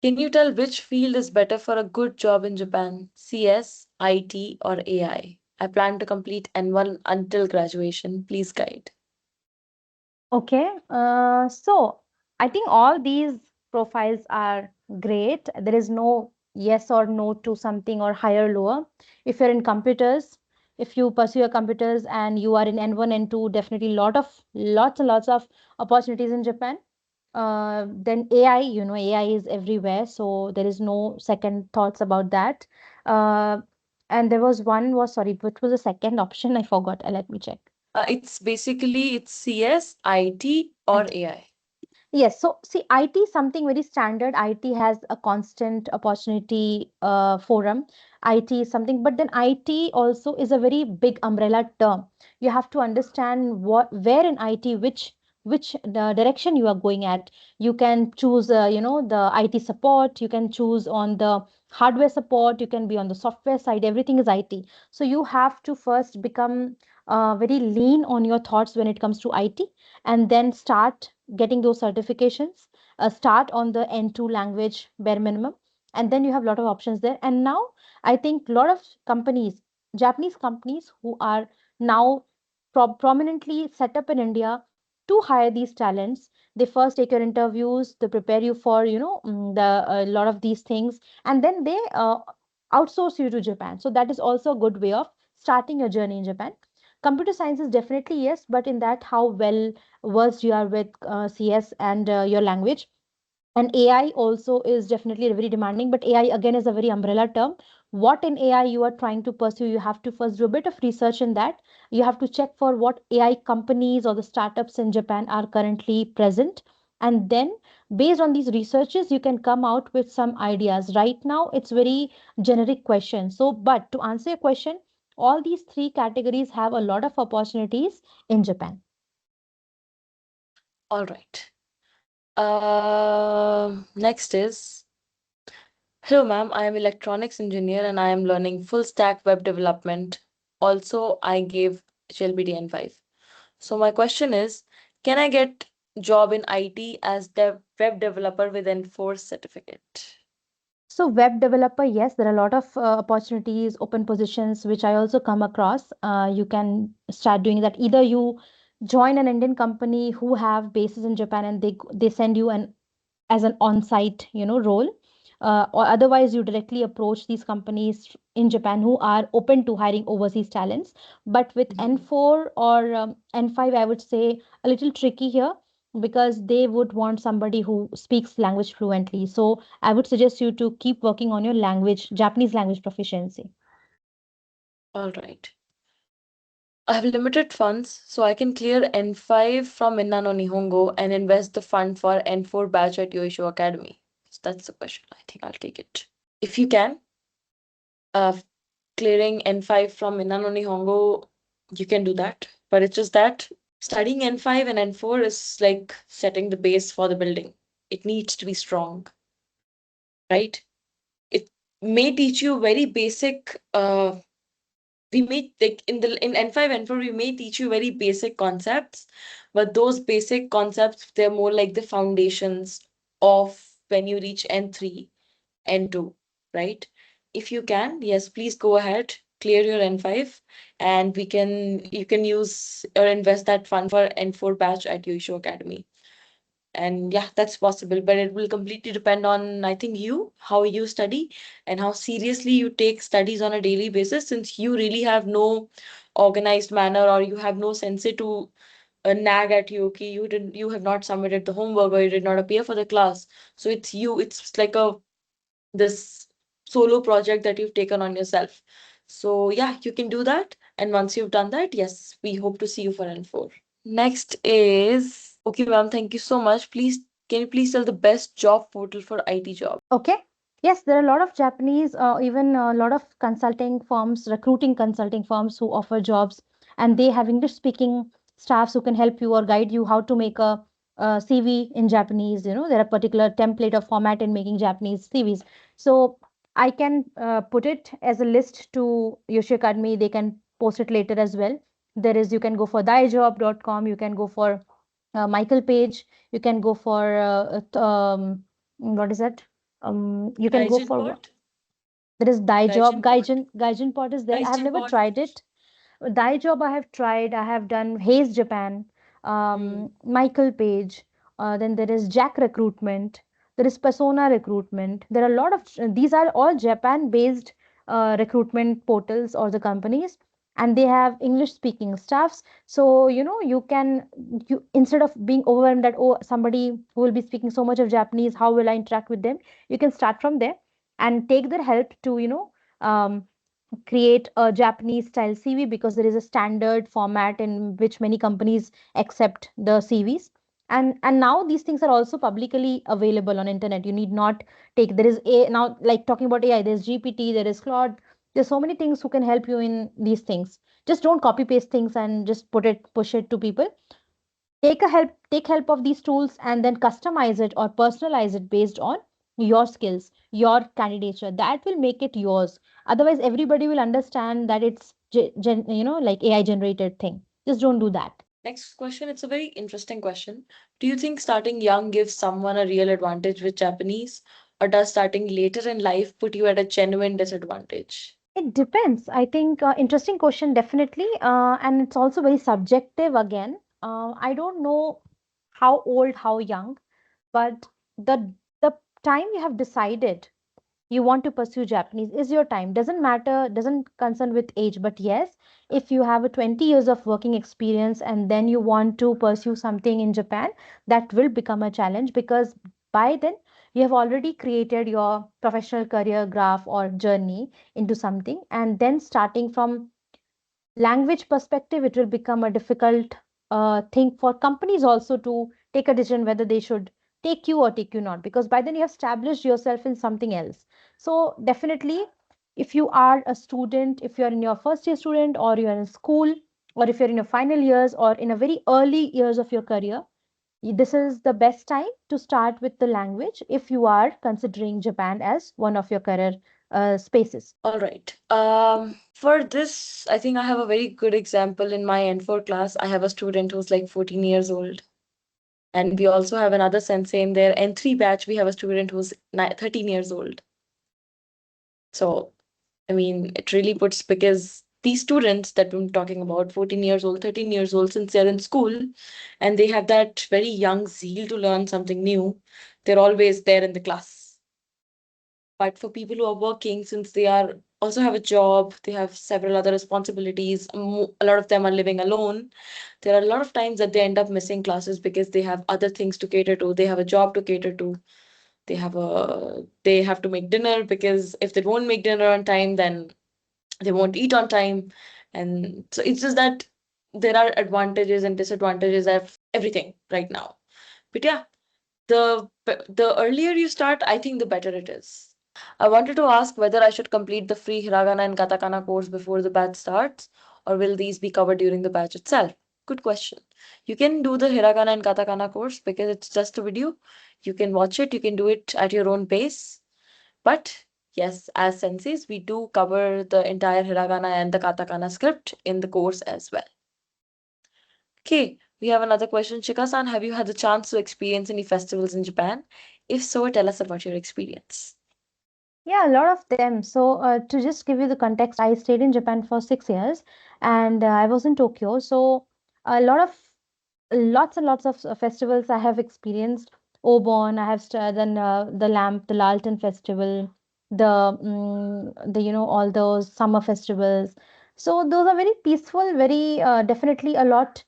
can you tell which field is better for a good job in Japan? CS, IT, or AI? I plan to complete N1 until graduation. Please guide. Okay, so I think all these profiles are great. There is no yes or no to something or higher lower. If you're in computers, if you pursue your computers and you are in N1, N2, definitely lots and lots of opportunities in Japan. Then AI, AI is everywhere, so there is no second thoughts about that. Uh, and there was one was sorry, which was the second option? I forgot. Let me check. It's basically it's CS, IT, or AI. Yes, so see, IT is something very standard. IT has a constant opportunity forum. IT is something, but then IT also is a very big umbrella term. You have to understand where in IT, which the direction you are going at. You can choose, the IT support. You can choose on the hardware support. You can be on the software side. Everything is IT. So you have to first become very lean on your thoughts when it comes to IT, and then start getting those certifications, start on the N2 language bare minimum, and then you have a lot of options there. And now I think a lot of companies, Japanese companies who are now prominently set up in India to hire these talents, they first take your interviews, they prepare you for the a lot of these things, and then they outsource you to Japan. So that is also a good way of starting your journey in Japan. Computer science is definitely yes, but in that, how well versed you are with CS and your language. And AI also is definitely very demanding, but AI again is a very umbrella term. What in AI you are trying to pursue, you have to first do a bit of research in that. You have to check for what AI companies or the startups in Japan are currently present, and then based on these researches you can come out with some ideas. Right now it's very generic question, so but to answer your question, all these three categories have a lot of opportunities in Japan. All right. Next is, hello, ma'am. I am electronics engineer and I am learning full stack web development. Also, I gave JLPT N5. So my question is, can I get job in IT as web developer with N4 certificate? So web developer, yes, there are a lot of opportunities, open positions, which I also come across. You can start doing that. Either you join an Indian company who have bases in Japan, and they send you an as an on-site role, or otherwise you directly approach these companies in Japan who are open to hiring overseas talents. But with Mhm. N4 or N5, I would say a little tricky here, because they would want somebody who speaks language fluently. So I would suggest you to keep working on your language, Japanese language proficiency. All right. I have limited funds, so I can clear N5 from Minna no Nihongo and invest the fund for N4 batch at Yoisho Academy. So that's the question. I think I'll take it. If you can, uh, clearing N5 from Minna no Nihongo, you can do that. But it's just that studying N5 and N4 is like setting the base for the building. It needs to be strong, right? It may teach you very basic we may like in N5 N4 we may teach you very basic concepts, but those basic concepts they're more like the foundations of when you reach N3 N2, right? If you can, yes, please go ahead, clear your N5, and we can you can use or invest that fund for N4 batch at Yoisho Academy. And yeah, that's possible, but it will completely depend on, I think, you, how you study and how seriously you take studies on a daily basis, since you really have no organized manner or you have no sensei to nag at you. Okay, you have not submitted the homework or you did not appear for the class. So it's you, it's like a this solo project that you've taken on yourself. So yeah, you can do that. And once you've done that, yes, we hope to see you for N4. Next is, okay, ma'am, thank you so much. Please, can you please tell the best job portal for IT job? Okay. Yes, there are a lot of Japanese, even a lot of consulting firms, recruiting consulting firms who offer jobs, and they have English speaking staffs who can help you or guide you how to make a CV in Japanese. There are particular template or format in making Japanese CVs. So I can put it as a list to Yoshi Academy. They can post it later as well. There is, you can go for daijob.com, you can go for Michael Page, you can go for what is that? You can go Gaijin for pot? there is Dai Job. Gaijin pot? Gaijin Pot is there. I have Gaijin never pot? tried it. Dai Job I have tried. I have done Hayes Japan, Hmm. Michael Page. Then there is Jack Recruitment. There is Persona Recruitment. There are a lot of these are all Japan-based recruitment portals or the companies, and they have English-speaking staffs. So you can you instead of being overwhelmed that, oh, somebody who will be speaking so much of Japanese, how will I interact with them? You can start from there and take their help to create a Japanese style CV, because there is a standard format in which many companies accept the CVs. And now these things are also publicly available on internet. You need not take there is a now, like talking about AI, there's GPT, there is Claude, there's so many things who can help you in these things. Just don't copy paste things and just push it to people. Take help of these tools and then customize it or personalize it based on your skills, your candidature. That will make it yours. Otherwise everybody will understand that it's like AI generated thing. Just don't do that. Next question, it's a very interesting question. Do you think starting young gives someone a real advantage with Japanese, or does starting later in life put you at a genuine disadvantage? It depends. I think interesting question, definitely. And it's also very subjective again. I don't know how old, how young, but the time you have decided you want to pursue Japanese is your time. Doesn't matter, doesn't concern with age. But yes, if you have a 20 years of working experience and then you want to pursue something in Japan, that will become a challenge because by then you have already created your professional career graph or journey into something. And then starting from language perspective, it will become a difficult thing for companies also to take a decision whether they should take you or take you not, because by then you have established yourself in something else. So definitely, if you are a student, if you're in your first year student or you're in school, or if you're in your final years or in a very early years of your career, this is the best time to start with the language if you are considering Japan as one of your career spaces. All right. For this, I think I have a very good example in my N4 class. I have a student who's like 14 years old. And we also have another sensei in their N3 batch. We have a student who's 13 years old. So, I mean, it really puts because these students that I'm talking about, 14 years old, 13 years old, since they're in school and they have that very young zeal to learn something new, they're always there in the class. But for people who are working, since they are also have a job, they have several other responsibilities, a lot of them are living alone. There are a lot of times that they end up missing classes because they have other things to cater to. They have a job to cater to. They have to make dinner because if they won't make dinner on time, then they won't eat on time. And so it's just that there are advantages and disadvantages of everything right now. But yeah, the earlier you start, I think the better it is. I wanted to ask whether I should complete the free Hiragana and Katakana course before the batch starts, or will these be covered during the batch itself? Good question. You can do the Hiragana and Katakana course because it's just a video. You can watch it, you can do it at your own pace. But yes, as senseis, we do cover the entire Hiragana and the Katakana script in the course as well. Okay, we have another question. Shika-san, have you had the chance to experience any festivals in Japan? If so, tell us about your experience. Yeah, a lot of them. So, to just give you the context, I stayed in Japan for 6 years and I was in Tokyo. So, a lot of lots and lots of festivals I have experienced. Obon, I have done the Lamp, the Lalton Festival, the all those summer festivals. So those are very peaceful, very definitely a lot.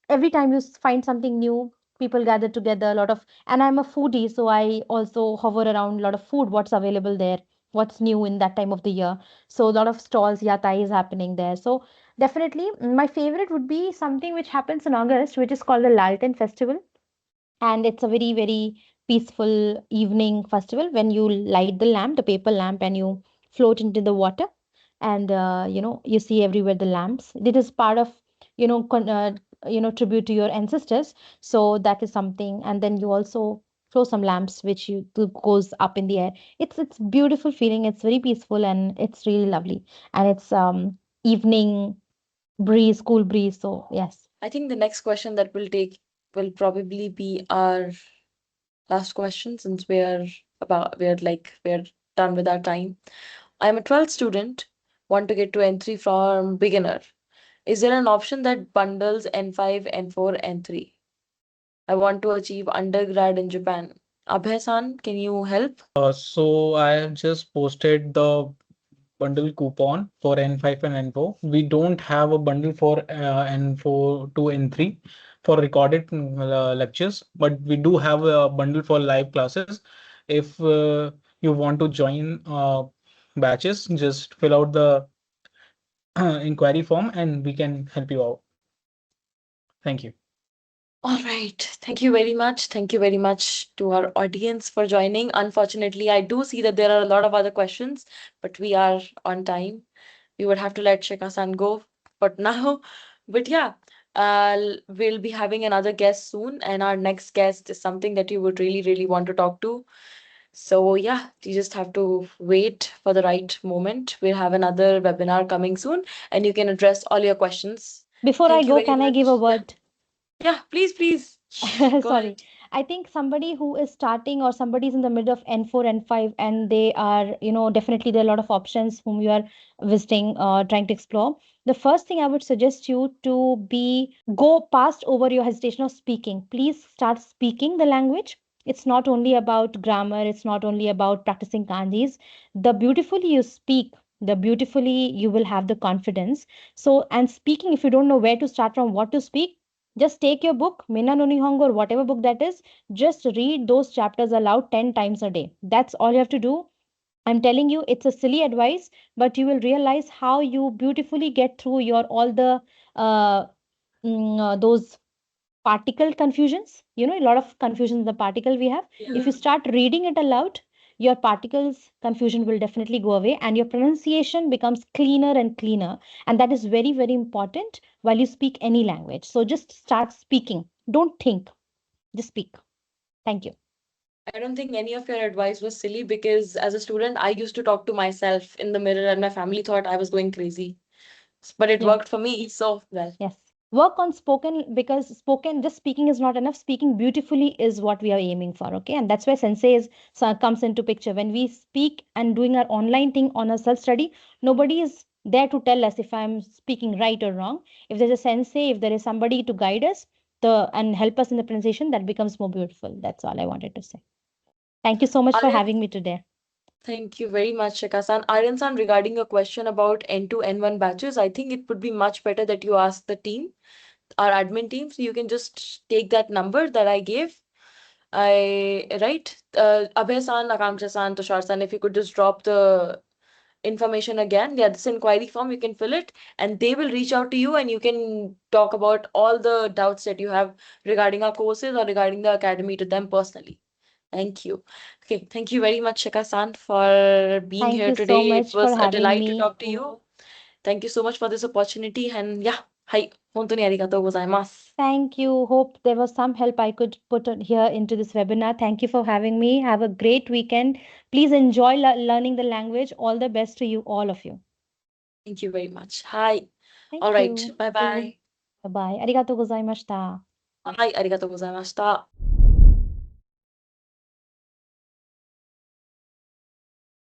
Every time you find something new, people gather together. A lot of, and I'm a foodie, so I also hover around a lot of food. What's available there? What's new in that time of the year? So a lot of stalls, yatai is happening there. So definitely, my favorite would be something which happens in August, which is called the Lalton Festival. And it's a very, very peaceful evening festival when you light the lamp, the paper lamp, and you float into the water. And, you see everywhere the lamps. It is part of, tribute to your ancestors. So that is something. And then you also throw some lamps, which goes up in the air. It's beautiful feeling. It's very peaceful and it's really lovely. And it's evening breeze, cool breeze. So yes. I think the next question that we'll take will probably be our last question since we're done with our time. I'm a 12th student, want to get to N3 from beginner. Is there an option that bundles N5, N4, N3? I want to achieve undergrad in Japan. Abhay-san, can you help? So I have just posted the bundle coupon for N5 and N4. We don't have a bundle for N4 to N3 for recorded lectures, but we do have a bundle for live classes. If you want to join batches, just fill out the inquiry form and we can help you out. Thank you. All right. Thank you very much. Thank you very much to our audience for joining. Unfortunately, I do see that there are a lot of other questions, but we are on time. We would have to let Shikha-san go but now. But yeah, we'll be having another guest soon, and our next guest is something that you would really, really want to talk to. So yeah, you just have to wait for the right moment. We'll have another webinar coming soon, and you can address all your questions. Before I Thank you go, very can I give a much. Yeah. word? Yeah, please, please. Shh, go Sorry. ahead. I think somebody who is starting or somebody's in the middle of N4, N5, and they are, definitely there are a lot of options whom you are visiting, trying to explore. The first thing I would suggest you to be go past over your hesitation of speaking. Please start speaking the language. It's not only about grammar, it's not only about practicing kanjis. The beautifully you speak, the beautifully you will have the confidence. So, and speaking, if you don't know where to start from, what to speak, just take your book, Minna no Nihongo, or whatever book that is, just read those chapters aloud 10 times a day. That's all you have to do. I'm telling you, it's a silly advice, but you will realize how you beautifully get through your all the uh, those particle confusions. A lot of confusion in the particle we have. If you Yeah. start reading it aloud, your particles confusion will definitely go away and your pronunciation becomes cleaner and cleaner. And that is very, very important while you speak any language. So just start speaking. Don't think, just speak. Thank you. I don't think any of your advice was silly because as a student, I used to talk to myself in the mirror and my family thought I was going crazy. But it Yeah. worked for me so well. Yes. Work on spoken because spoken, just speaking is not enough. Speaking beautifully is what we are aiming for. Okay. And that's where sensei comes into picture. When we speak and doing our online thing on a self study, nobody is there to tell us if I'm speaking right or wrong. If there's a sensei, if there is somebody to guide us and help us in the pronunciation, that becomes more beautiful. That's all I wanted to say. Thank you so much for Aryan, having me today. thank you very much, Shikha-san. Aryan-san, regarding your question about N2, N1 batches, I think it would be much better that you ask the team, our admin team, so you can just take that number that I gave. Right? Abhay-san, Akanksha-san, Tushar-san, if you could just drop the information again. Yeah, this inquiry form, you can fill it and they will reach out to you and you can talk about all the doubts that you have regarding our courses or regarding the academy to them personally. Thank you. Okay, thank you very much, Shika-san, for being Thank here you so today. It much for was a having delight to me. talk to you. Thank you so much for this opportunity. And yeah, hi, hontou ni arigatou gozaimasu. Thank you. Hope there was some help I could put here into this webinar. Thank you for having me. Have a great weekend. Please enjoy learning the language. All the best to you, all of you. Thank you very much. Hi. All Thank right. you. Bye bye. Bye bye. Arigatou gozaimashita. Hi, arigatou gozaimashita.